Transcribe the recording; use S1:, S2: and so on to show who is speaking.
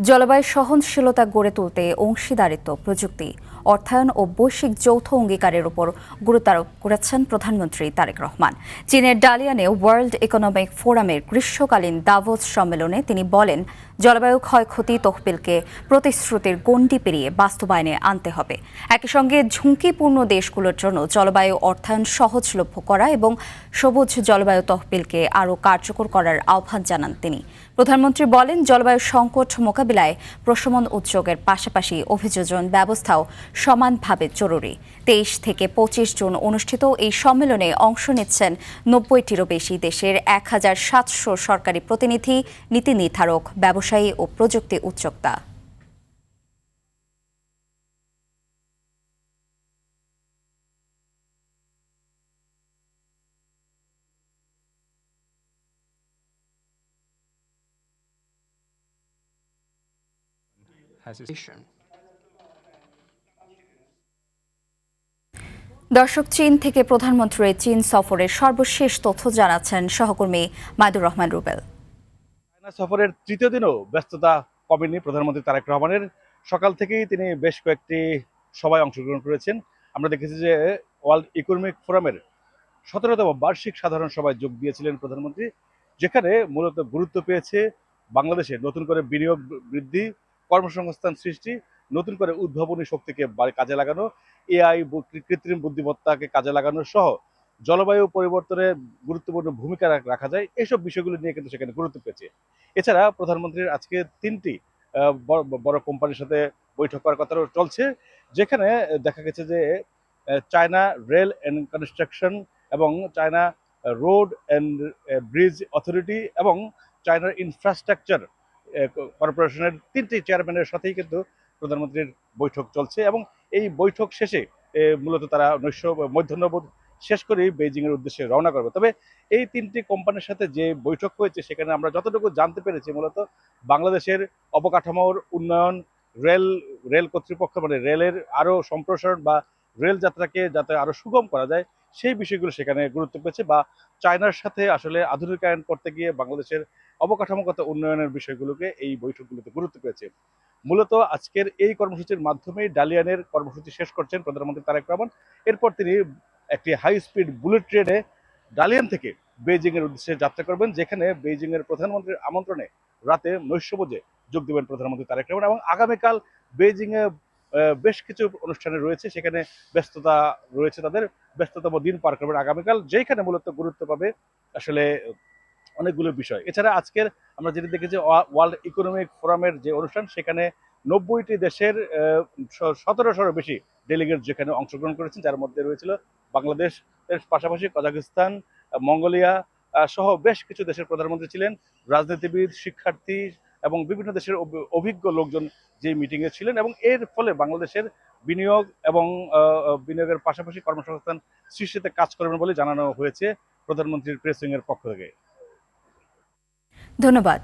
S1: জলবায়ু সহনশীলতা গড়ে তুলতে অংশীদারিত্ব, প্রযুক্তি, অর্থায়ন ও বৈশ্বিক যৌথ অঙ্গীকারের উপর গুরুত্ব আরোপ করেছেন প্রধানমন্ত্রী তারেক রহমান। চীনের ডালিয়ানে ওয়ার্ল্ড ইকোনমিক ফোরামের গ্রীষ্মকালীন দাভোস সম্মেলনে তিনি বলেন, জলবায়ু ক্ষয়ক্ষতি তহবিলকে প্রতিশ্রুতির গণ্ডি পেরিয়ে বাস্তবায়নে আনতে হবে। একই সঙ্গে ঝুঁকিপূর্ণ দেশগুলোর জন্য জলবায়ু অর্থায়ন সহজলভ্য করা এবং সবুজ জলবায়ু তহবিলকে আরও কার্যকর করার আহ্বান জানান তিনি। প্রধানমন্ত্রী বলেন, জলবায়ু সংকট মোকাবিলায় প্রশমন উদ্যোগের পাশাপাশি অভিযোজন ব্যবস্থাও সমানভাবে জরুরি। ২৩ থেকে ২৫ জুন অনুষ্ঠিত এই সম্মেলনে অংশ নিচ্ছেন ৯০টিরও বেশি দেশের ১,৭০০ সরকারি প্রতিনিধি, নীতি নির্ধারক, ব্যবসায়ী ও প্রযুক্তি উদ্যোক্তা। দর্শক, চীন থেকে প্রধানমন্ত্রীর চীন সফরের সর্বশেষ তথ্য জানাচ্ছেন সহকর্মী মাইদুর রহমান রুবেল।
S2: চায়না সফরের তৃতীয় দিনও ব্যস্ততা কমেনি প্রধানমন্ত্রী তারেক রহমানের। সকাল থেকেই তিনি বেশ কয়েকটি সভায় অংশগ্রহণ করেছেন। আমরা দেখেছি যে ওয়ার্ল্ড ইকোনমিক ফোরামের ১৭তম বার্ষিক সাধারণ সভায় যোগ দিয়েছিলেন প্রধানমন্ত্রী, যেখানে মূলত গুরুত্ব পেয়েছে বাংলাদেশে নতুন করে বিনিয়োগ বৃদ্ধি, কর্মসংস্থান সৃষ্টি, নতুন করে উদ্ভাবনী শক্তিকে কাজে লাগানো, এআই, কৃত্রিম বুদ্ধিমত্তাকে কাজে লাগানো সহ জলবায়ু পরিবর্তনে গুরুত্বপূর্ণ ভূমিকা রাখা যায়, এইসব বিষয়গুলো নিয়ে কিন্তু সেখানে গুরুত্ব পেয়েছে। এছাড়া প্রধানমন্ত্রীর আজকে ৩টি বড় কোম্পানির সাথে বৈঠক করার কথা চলছে, যেখানে দেখা গেছে যে চায়না রেল অ্যান্ড কনস্ট্রাকশন এবং China road and bridge authority এবং চায়নার ইনফ্রাস্ট্রাকচার কর্পোরেশনের ৩টি চেয়ারম্যানের সাথেই কিন্তু প্রধানমন্ত্রীর বৈঠক চলছে এবং এই বৈঠক শেষে মূলত তারা মধ্যাহ্নভোজ শেষ করেই বেইজিংয়ের উদ্দেশ্যে রওনা করবে। তবে এই ৩টি কোম্পানির সাথে যে বৈঠক হয়েছে সেখানে আমরা যতটুকু জানতে পেরেছি, মূলত বাংলাদেশের অবকাঠামোর উন্নয়ন, রেল রেল কর্তৃপক্ষ মানে রেলের আরও সম্প্রসারণ বা রেল যাত্রাকে যাতে আরও সুগম করা যায় সেই বিষয়গুলো সেখানে গুরুত্ব পেয়েছে, বা চায়নার সাথে আসলে আধুনিকায়ন করতে গিয়ে বাংলাদেশের অবকাঠামোগত উন্নয়নের বিষয়গুলোকে এই বৈঠকগুলোতে গুরুত্ব পেয়েছে। মূলত আজকের এই কর্মসূচির মাধ্যমেই ডালিয়ানের কর্মসূচি শেষ করছেন প্রধানমন্ত্রী তারেক রহমান। এরপর তিনি একটি হাই স্পিড বুলেট ট্রেনে ডালিয়ান থেকে বেইজিংয়ের উদ্দেশ্যে যাত্রা করবেন, যেখানে বেইজিংয়ের প্রধানমন্ত্রীর আমন্ত্রণে রাতে নৈশভোজে যোগ দেবেন প্রধানমন্ত্রী তারেক রহমান। এবং আগামীকাল বেইজিংয়ে বেশ কিছু অনুষ্ঠানে রয়েছে, সেখানে ব্যস্ততা রয়েছে, তাদের ব্যস্ততম দিন পার করবেন আগামীকাল, যেখানে মূলত গুরুত্ব পাবে আসলে অনেকগুলো বিষয়। এছাড়া আজকের আমরা যেটা দেখেছি ওয়ার্ল্ড ইকোনমিক ফোরামের যে অনুষ্ঠান, সেখানে ৯০টি দেশের ১৭০০-র বেশি ডেলিগেট যেখানে অংশগ্রহণ করেছেন, যার মধ্যে রয়েছিল বাংলাদেশ, এর পাশাপাশি কাজাখস্তান, মঙ্গোলিয়া সহ বেশ কিছু দেশের প্রধানমন্ত্রী ছিলেন, রাজনীতিবিদ, শিক্ষার্থী এবং বিভিন্ন দেশের অভিজ্ঞ লোকজন যে মিটিংয়ে ছিলেন। এবং এর ফলে বাংলাদেশের বিনিয়োগ এবং বিনিয়োগের পাশাপাশি কর্মসংস্থান সৃষ্টিতে কাজ করবেন বলে জানানো হয়েছে প্রধানমন্ত্রীর প্রেস উইংয়ের পক্ষ থেকে।
S1: ধন্যবাদ।